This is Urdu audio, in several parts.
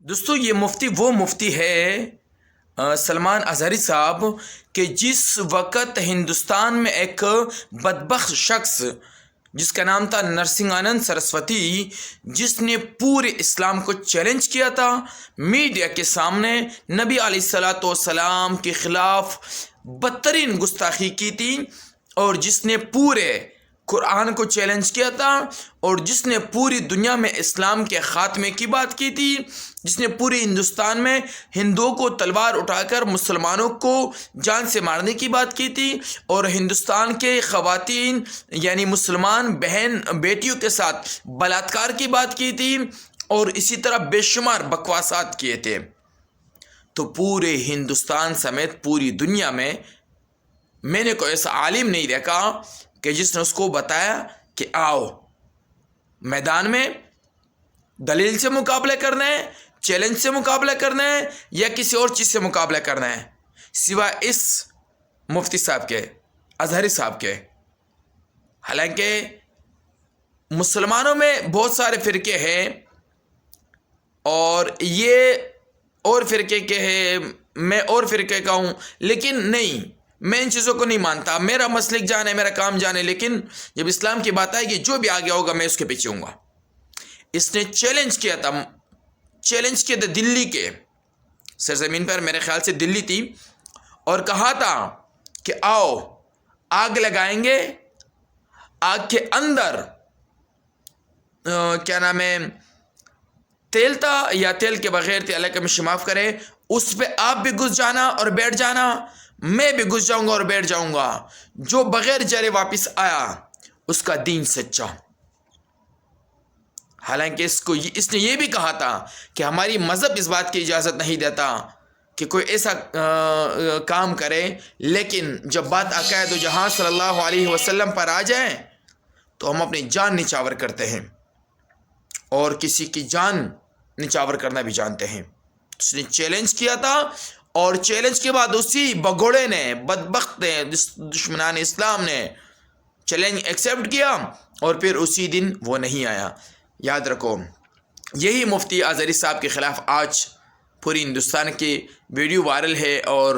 دوستو یہ مفتی وہ مفتی ہے سلمان اظہری صاحب کہ جس وقت ہندوستان میں ایک بدبخت شخص جس کا نام تھا نرسنگھانند سرسوتی، جس نے پورے اسلام کو چیلنج کیا تھا میڈیا کے سامنے، نبی علیہ الصلوۃ والسلام کے خلاف بدترین گستاخی کی تھی، اور جس نے پورے قرآن کو چیلنج کیا تھا، اور جس نے پوری دنیا میں اسلام کے خاتمے کی بات کی تھی، جس نے پورے ہندوستان میں ہندوؤں کو تلوار اٹھا کر مسلمانوں کو جان سے مارنے کی بات کی تھی، اور ہندوستان کے خواتین یعنی مسلمان بہن بیٹیوں کے ساتھ بلاತ್ಕಾರ کی بات کی تھی، اور اسی طرح بے شمار بکواسات کیے تھے، تو پورے ہندوستان سمیت پوری دنیا میں نے کوئی ایسا عالم نہیں دیکھا کہ جس نے اس کو بتایا کہ آؤ میدان میں دلیل سے مقابلہ کرنا ہے، چیلنج سے مقابلہ کرنا ہے، یا کسی اور چیز سے مقابلہ کرنا ہے، سوائے اس مفتی صاحب کے، اظہری صاحب کے۔ حالانکہ مسلمانوں میں بہت سارے فرقے ہیں، اور یہ اور فرقے کے ہیں، میں اور فرقے کا ہوں، لیکن نہیں، میں ان چیزوں کو نہیں مانتا، میرا مسلک جان ہے، میرا کام جان ہے، لیکن جب اسلام کی بات آئے گی جو بھی آگے ہوگا میں اس کے پیچھے ہوں گا۔ اس نے چیلنج کیا تھا دلی کے سرزمین پر، میرے خیال سے دلی تھی، اور کہا تھا کہ آؤ آگ لگائیں گے، آگ کے اندر کیا نام ہے تیل تھا یا تیل کے بغیر تھے، اللہ کا مجھے معاف کرے، اس پہ آپ بھی گھس جانا اور بیٹھ جانا، میں بھی گھس جاؤں گا اور بیٹھ جاؤں گا، جو بغیر جرے واپس آیا اس کا دین سچا۔ حالانکہ اس نے یہ بھی کہا تھا کہ ہماری مذہب اس بات کی اجازت نہیں دیتا کہ کوئی ایسا کام کرے، لیکن جب بات عقائد و جہاں صلی اللہ علیہ وسلم پر آ جائے تو ہم اپنی جان نچاور کرتے ہیں، اور کسی کی جان نچاور کرنا بھی جانتے ہیں۔ اس نے چیلنج کیا تھا، اور چیلنج کے بعد اسی بگوڑے نے، بدبخت نے، دشمنان اسلام نے چیلنج ایکسیپٹ کیا، اور پھر اسی دن وہ نہیں آیا۔ یاد رکھو، یہی مفتی اظہری صاحب کے خلاف آج پوری ہندوستان کی ویڈیو وائرل ہے، اور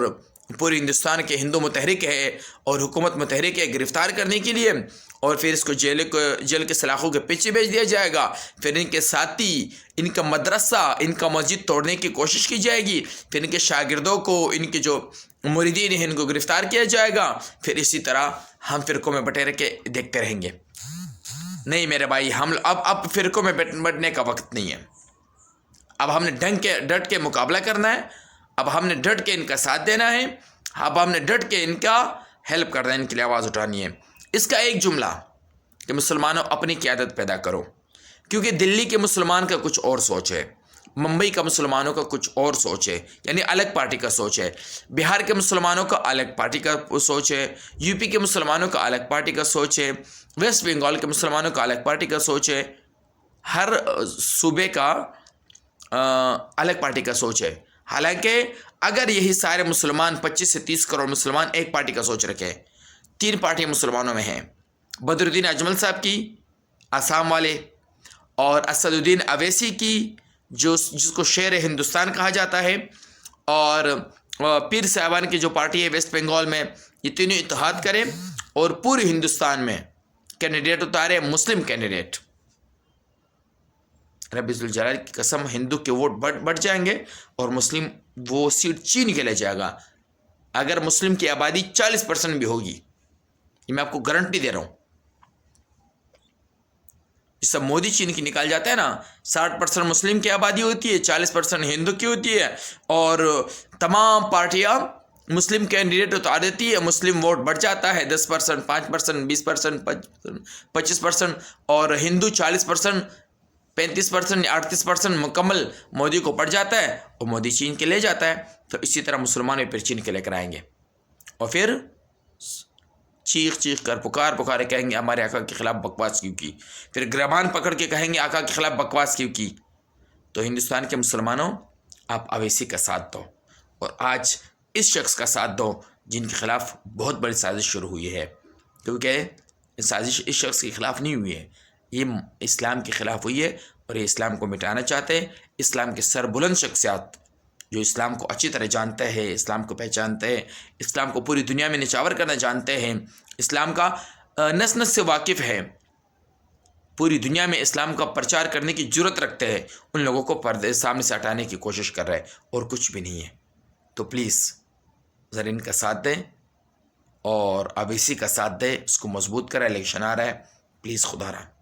پوری ہندوستان کے ہندو متحرک ہے اور حکومت متحرک ہے گرفتار کرنے کے لیے، اور پھر اس کو جیل کے سلاخوں کے پیچھے بھیج دیا جائے گا، پھر ان کے ساتھی، ان کا مدرسہ، ان کا مسجد توڑنے کی کوشش کی جائے گی، پھر ان کے شاگردوں کو، ان کے جو مریدین ہیں ان کو گرفتار کیا جائے گا، پھر اسی طرح ہم فرقوں میں بٹے رہ کے دیکھتے رہیں گے۔ نہیں میرے بھائی، ہم اب فرقوں میں بٹنے کا وقت نہیں ہے، اب ہم نے ڈٹ کے مقابلہ کرنا ہے، اب ہم نے ڈٹ کے ان کا ساتھ دینا ہے، اب ہم نے ڈٹ کے ان کا ہیلپ کرنا ہے، ان کے لیے آواز اٹھانی ہے۔ اس کا ایک جملہ کہ مسلمانوں اپنی قیادت پیدا کرو، کیونکہ دلی کے مسلمان کا کچھ اور سوچ ہے، ممبئی کا مسلمانوں کا کچھ اور سوچ ہے، یعنی الگ پارٹی کا سوچ ہے، بہار کے مسلمانوں کا الگ پارٹی کا سوچ ہے، یو پی کے مسلمانوں کا الگ پارٹی کا سوچ ہے، ویسٹ بنگال کے مسلمانوں کا الگ پارٹی کا سوچ ہے، ہر صوبے کا الگ پارٹی کا سوچ ہے۔ حالانکہ اگر یہی سارے مسلمان 25 سے 30 کروڑ مسلمان ایک پارٹی کا سوچ رکھے، 3 پارٹیاں مسلمانوں میں ہیں، بدر الدین اجمل صاحب کی آسام والے، اور اسد الدین اویسی کی جس کو شیر ہندوستان کہا جاتا ہے، اور پیر صاحبان کی جو پارٹی ہے ویسٹ بنگال میں، یہ تینوں اتحاد کریں اور پورے ہندوستان میں کینڈیڈیٹ اتارے، مسلم کینڈیڈیٹ۔ رب ذوالجلال کی قسم، ہندو کے ووٹ بڑھ جائیں گے اور مسلم وہ سیٹ چین کے لے جائے گا۔ اگر مسلم کی آبادی 40% بھی ہوگی، یہ میں آپ کو گارنٹی دے رہا ہوں، یہ سب مودی چین کی نکال جاتا ہے نا، 60% مسلم کی آبادی ہوتی ہے، 40% ہندو کی ہوتی ہے، اور تمام پارٹیاں مسلم کینڈیڈیٹ اتار دیتی ہے، مسلم ووٹ بڑھ جاتا ہے 10%، 5%، 20%، 25%، اور ہندو 40%، 35% یا 38% مکمل مودی کو پڑ جاتا ہے، اور مودی چین کے لے جاتا ہے، تو اسی طرح مسلمان بھی پھر چین کے لے کر آئیں گے، اور پھر چیخ کر پکارے کہیں گے ہمارے آقا کے خلاف بکواس کیوں کی، پھر گریبان پکڑ کے کہیں گے آقا کے خلاف بکواس کیوں کی۔ تو ہندوستان کے مسلمانوں، آپ اویسی کا ساتھ دو، اور آج اس شخص کا ساتھ دو جن کے خلاف بہت بڑی سازش شروع ہوئی ہے، کیونکہ سازش اس شخص کے خلاف نہیں ہوئی ہے، یہ اسلام کے خلاف ہوئی ہے، اور یہ اسلام کو مٹانا چاہتے ہیں، اسلام کے سربلند شخصیات جو اسلام کو اچھی طرح جانتے ہیں، اسلام کو پہچانتے ہیں، اسلام کو پوری دنیا میں نچاور کرنا جانتے ہیں، اسلام کا نس نس سے واقف ہے، پوری دنیا میں اسلام کا پرچار کرنے کی جرت رکھتے ہیں، ان لوگوں کو پردے سامنے سے ہٹانے کی کوشش کر رہے ہیں اور کچھ بھی نہیں ہے۔ تو پلیز ذرا ان کا ساتھ دیں اور اب اسی کا ساتھ دیں، اس کو مضبوط کریں۔ الیکشن آ رہا ہے، پلیز خدا رحم۔